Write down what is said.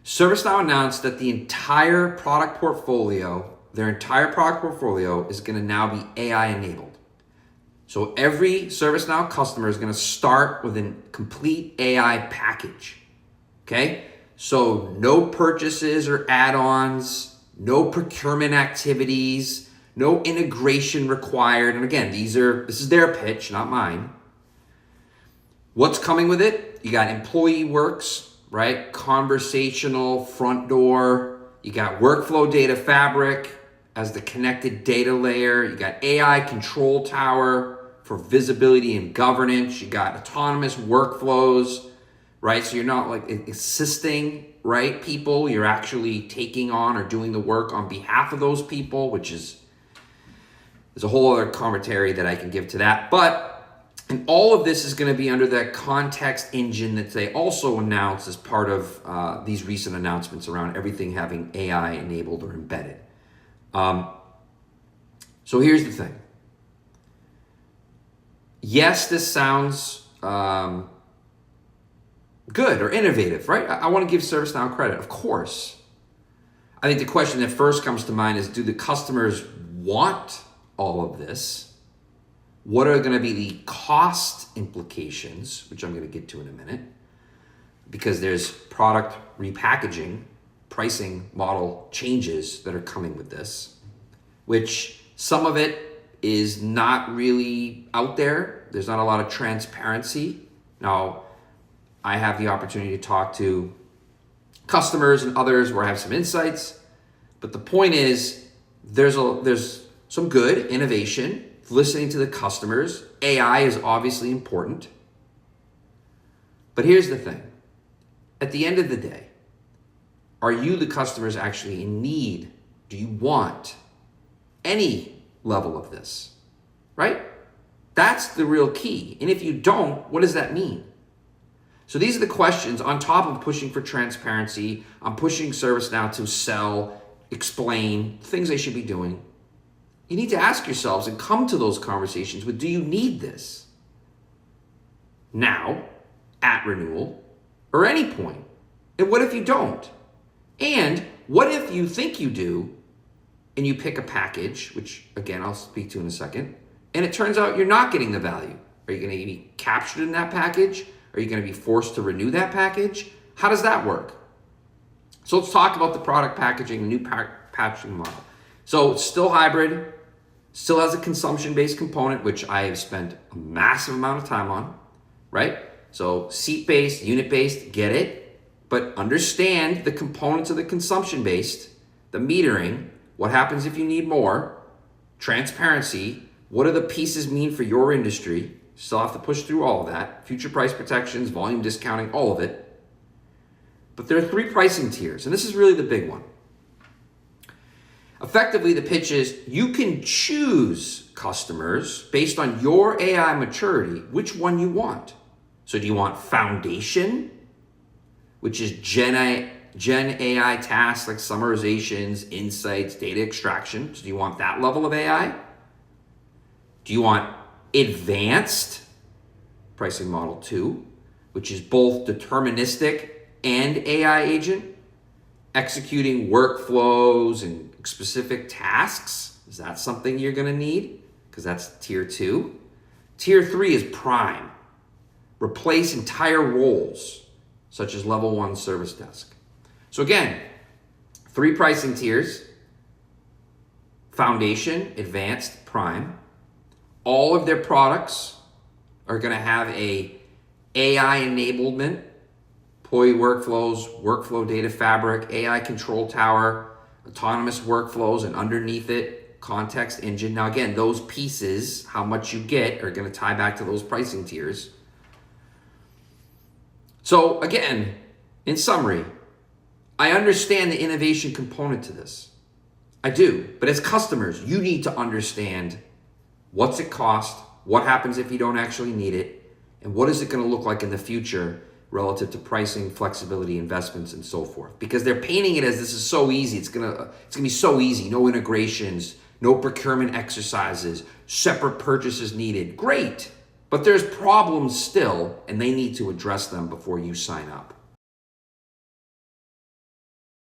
ServiceNow announced that their entire product portfolio is going to now be AI enabled. So every ServiceNow customer is going to start with a complete AI package. Okay? So no purchases or add-ons, no procurement activities, no integration required. And again, this is their pitch, not mine. What's coming with it? You got Employee Works, right? Conversational front door. You got Workflow Data Fabric as the connected data layer. You got AI Control Tower for visibility and governance. You got autonomous workflows, right? So you're not like assisting, right, people. You're actually taking on or doing the work on behalf of those people, which is, there's a whole other commentary that I can give to that. And all of this is going to be under that context engine that they also announced as part of these recent announcements around everything having AI enabled or embedded. So here's the thing. Yes, this sounds good or innovative, right? I want to give ServiceNow credit, of course. I think the question that first comes to mind is, do the customers want all of this? What are going to be the cost implications, which I'm going to get to in a minute, because there's product repackaging, pricing model changes that are coming with this, which some of it is not really out there. There's not a lot of transparency. Now, I have the opportunity to talk to customers and others where I have some insights, but the point is there's some good innovation, listening to the customers. AI is obviously important. But here's the thing. At the end of the day, are you, the customers, actually in need? Do you want any level of this? Right? That's the real key. And if you don't, what does that mean? So these are the questions on top of pushing for transparency. I'm pushing ServiceNow to sell, explain things they should be doing. You need to ask yourselves and come to those conversations with, do you need this now, at renewal, or any point? And what if you don't? And what if you think you do and you pick a package, which again, I'll speak to in a second, and it turns out you're not getting the value? Are you going to be captured in that package? Are you going to be forced to renew that package? How does that work? So let's talk about the product packaging, the new packaging model. So it's still hybrid, still has a consumption-based component, which I have spent a massive amount of time on, right? So seat-based, unit-based, get it, but understand the components of the consumption-based, the metering, what happens if you need more, transparency, what do the pieces mean for your industry? Still have to push through all of that, future price protections, volume discounting, all of it. But there are 3 pricing tiers, and this is really the big one. Effectively, the pitch is you can choose, customers, based on your AI maturity, which one you want. So do you want foundation, which is Gen AI tasks like summarizations, insights, data extraction? So do you want that level of AI? Do you want advanced pricing model 2, which is both deterministic and AI agent, executing workflows and specific tasks? Is that something you're going to need? Because that's tier 2. Tier 3 is prime. Replace entire roles, such as level 1 service desk. So again, 3 pricing tiers: foundation, advanced, prime. All of their products are going to have a AI enablement, employee workflows, workflow data fabric, AI control tower, autonomous workflows, and underneath it, context engine. Now again, those pieces, how much you get, are going to tie back to those pricing tiers. So again, in summary, I understand the innovation component to this. I do. But as customers, you need to understand what's it cost, what happens if you don't actually need it, and what is it going to look like in the future relative to pricing, flexibility, investments, and so forth. Because they're painting it as this is so easy. It's gonna be so easy. No integrations, no procurement exercises, separate purchases needed. Great, but there's problems still, and they need to address them before you sign up.